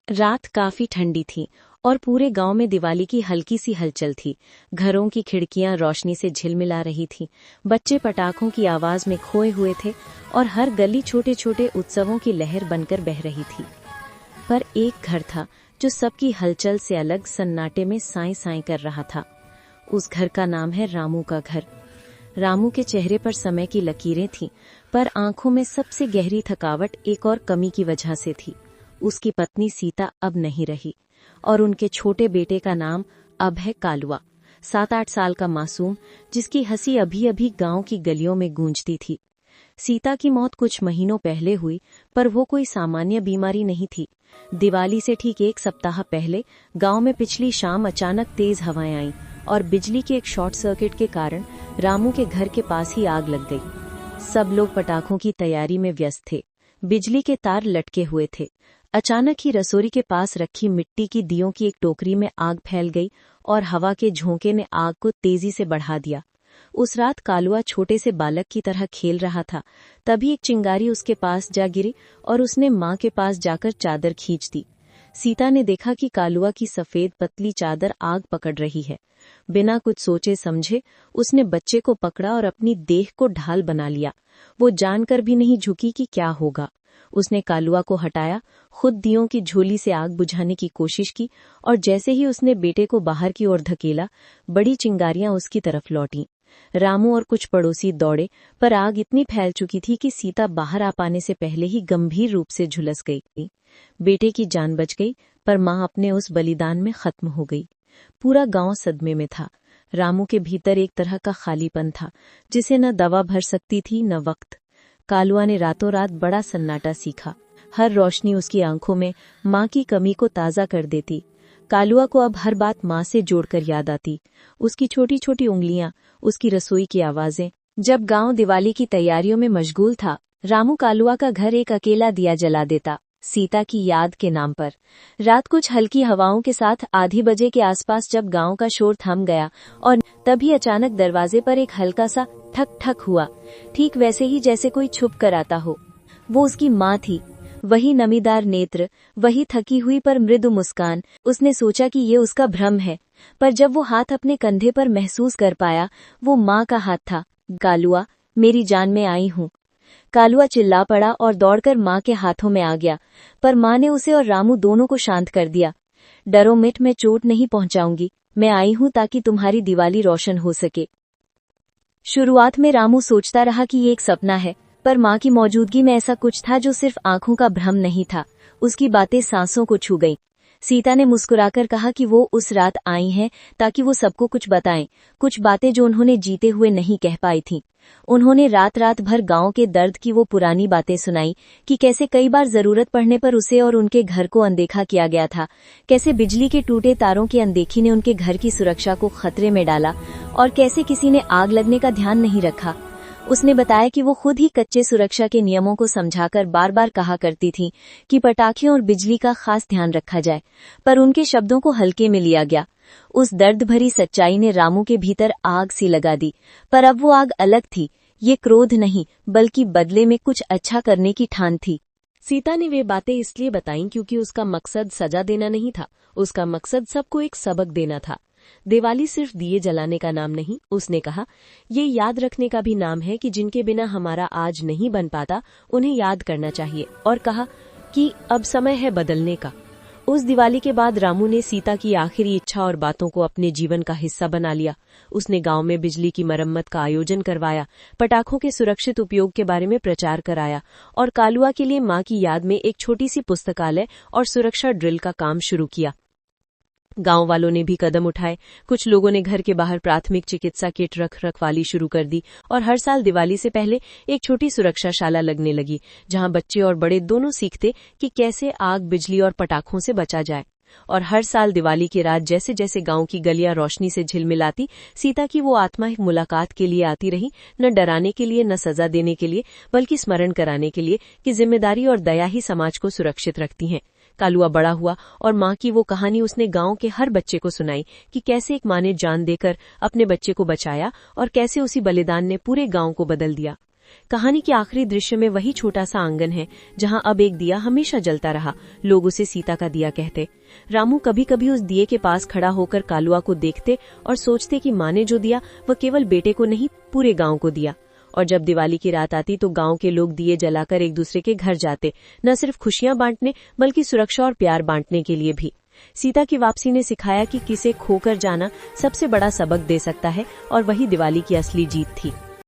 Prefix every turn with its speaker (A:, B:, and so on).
A: रात काफी ठंडी थी और पूरे गांव में दिवाली की हल्की सी हलचल थी। घरों की खिड़कियां रोशनी से झिलमिला रही थीं। बच्चे पटाखों की आवाज में खोए हुए थे और हर गली छोटे छोटे उत्सवों की लहर बनकर बह रही थी। पर एक घर था जो सबकी हलचल से अलग सन्नाटे में साई साई कर रहा था। उस घर का नाम है रामू का घर। रामू के चेहरे पर समय की लकीरें थीं, पर आंखों में सबसे गहरी थकावट एक और कमी की वजह से थी। उसकी पत्नी सीता अब नहीं रही और उनके छोटे बेटे का नाम अब है कालुआ, 7-8 साल का मासूम, जिसकी हंसी अभी अभी गांव की गलियों में गूंजती थी। सीता की मौत कुछ महीनों पहले हुई, पर वो कोई सामान्य बीमारी नहीं थी। दिवाली से ठीक 1 सप्ताह पहले गांव में पिछली शाम अचानक तेज हवाएं आईं और बिजली के एक शॉर्ट सर्किट के कारण रामू के घर के पास ही आग लग गई। सब लोग पटाखों की तैयारी में व्यस्त थे। बिजली के तार लटके हुए थे। अचानक ही रसोई के पास रखी मिट्टी की दियों की एक टोकरी में आग फैल गई और हवा के झोंके ने आग को तेजी से बढ़ा दिया। उस रात कालुआ छोटे से बालक की तरह खेल रहा था। तभी एक चिंगारी उसके पास जा गिरी और उसने मां के पास जाकर चादर खींच दी। सीता ने देखा कि कालुआ की सफेद पतली चादर आग पकड़ रही है। बिना कुछ सोचे समझे उसने बच्चे को पकड़ा और अपनी देह को ढाल बना लिया। वो जानकर भी नहीं झुकी कि क्या होगा। उसने कालुआ को हटाया, खुद दियों की झोली से आग बुझाने की कोशिश की और जैसे ही उसने बेटे को बाहर की ओर धकेला, बड़ी चिंगारियां उसकी तरफ लौटीं। रामू और कुछ पड़ोसी दौड़े, पर आग इतनी फैल चुकी थी कि सीता बाहर आ पाने से पहले ही गंभीर रूप से झुलस गई। बेटे की जान बच गई, पर मां अपने उस बलिदान में खत्म हो गई। पूरा गांव सदमे में था। रामू के भीतर एक तरह का खालीपन था, जिसे न दवा भर सकती थी न वक्त। कालुआ ने रातों रात बड़ा सन्नाटा सीखा। हर रोशनी उसकी आंखों में मां की कमी को ताज़ा कर देती। कालुआ को अब हर बात मां से जोड़कर याद आती। उसकी छोटी छोटी उंगलियां, उसकी रसोई की आवाजें। जब गांव दिवाली की तैयारियों में मशगूल था, रामू कालुआ का घर एक अकेला दिया जला देता, सीता की याद के नाम पर। रात कुछ हल्की हवाओं के साथ आधी बजे के आसपास जब गांव का शोर थम गया और तभी अचानक दरवाजे पर एक हल्का सा ठक ठक हुआ, ठीक वैसे ही जैसे कोई छुप कर आता हो। वो उसकी माँ थी। वही नमीदार नेत्र, वही थकी हुई पर मृदु मुस्कान। उसने सोचा कि ये उसका भ्रम है, पर जब वो हाथ अपने कंधे पर महसूस कर पाया, वो माँ का हाथ था। कालुआ, मेरी जान में आई हूँ। कालुआ चिल्ला पड़ा और दौड़कर माँ के हाथों में आ गया, पर माँ ने उसे और रामू दोनों को शांत कर दिया। डरो मिट, मैं चोट नहीं पहुंचाऊंगी। मैं आई हूँ ताकि तुम्हारी दिवाली रोशन हो सके। शुरुआत में रामू सोचता रहा कि ये एक सपना है, पर माँ की मौजूदगी में ऐसा कुछ था जो सिर्फ आंखों का भ्रम नहीं था। उसकी बातें सांसों को छू गईं। सीता ने मुस्कुराकर कहा कि वो उस रात आई हैं ताकि वो सबको कुछ बताएं, कुछ बातें जो उन्होंने जीते हुए नहीं कह पाई थीं। उन्होंने रात रात भर गांव के दर्द की वो पुरानी बातें सुनाई कि कैसे कई बार जरूरत पड़ने पर उसे और उनके घर को अनदेखा किया गया था, कैसे बिजली के टूटे तारों की अनदेखी ने उनके घर की सुरक्षा को खतरे में डाला और कैसे किसी ने आग लगने का ध्यान नहीं रखा। उसने बताया कि वो खुद ही कच्चे सुरक्षा के नियमों को समझाकर बार बार कहा करती थी कि पटाखों और बिजली का खास ध्यान रखा जाए, पर उनके शब्दों को हल्के में लिया गया। उस दर्द भरी सच्चाई ने रामू के भीतर आग सी लगा दी, पर अब वो आग अलग थी। ये क्रोध नहीं, बल्कि बदले में कुछ अच्छा करने की ठान थी। सीता ने वे बातें इसलिए बताईं क्योंकि उसका मकसद सजा देना नहीं था, उसका मकसद सबको एक सबक देना था। दिवाली सिर्फ दिए जलाने का नाम नहीं, उसने कहा, ये याद रखने का भी नाम है कि जिनके बिना हमारा आज नहीं बन पाता, उन्हें याद करना चाहिए। और कहा कि अब समय है बदलने का। उस दिवाली के बाद रामू ने सीता की आखिरी इच्छा और बातों को अपने जीवन का हिस्सा बना लिया। उसने गांव में बिजली की मरम्मत का आयोजन करवाया, पटाखों के सुरक्षित उपयोग के बारे में प्रचार कराया और कालुआ के लिए मां की याद में एक छोटी सी पुस्तकालय और सुरक्षा ड्रिल का काम शुरू किया। गांव वालों ने भी कदम उठाए। कुछ लोगों ने घर के बाहर प्राथमिक चिकित्सा किट रखवाली शुरू कर दी और हर साल दिवाली से पहले एक छोटी सुरक्षाशाला लगने लगी, जहां बच्चे और बड़े दोनों सीखते कि कैसे आग, बिजली और पटाखों से बचा जाए। और हर साल दिवाली की रात जैसे जैसे गांव की गलियां रोशनी से झिलमिलाती, सीता की वो आत्मा एक मुलाकात के लिए आती रही, न डराने के लिए, न सजा देने के लिए, बल्कि स्मरण कराने के लिए कि जिम्मेदारी और दया ही समाज को सुरक्षित रखती हैं। कालुआ बड़ा हुआ और माँ की वो कहानी उसने गांव के हर बच्चे को सुनाई कि कैसे एक माँ ने जान देकर अपने बच्चे को बचाया और कैसे उसी बलिदान ने पूरे गांव को बदल दिया। कहानी के आखिरी दृश्य में वही छोटा सा आंगन है जहां अब एक दिया हमेशा जलता रहा। लोग उसे सीता का दिया कहते। रामू कभी कभी उस दिए के पास खड़ा होकर कालुआ को देखते और सोचते कि माँ ने जो दिया वह केवल बेटे को नहीं, पूरे गांव को दिया। और जब दिवाली की रात आती तो गांव के लोग दिए जलाकर एक दूसरे के घर जाते, न सिर्फ खुशियां बांटने बल्कि सुरक्षा और प्यार बांटने के लिए भी। सीता की वापसी ने सिखाया कि किसे खोकर जाना सबसे बड़ा सबक दे सकता है, और वही दिवाली की असली जीत थी।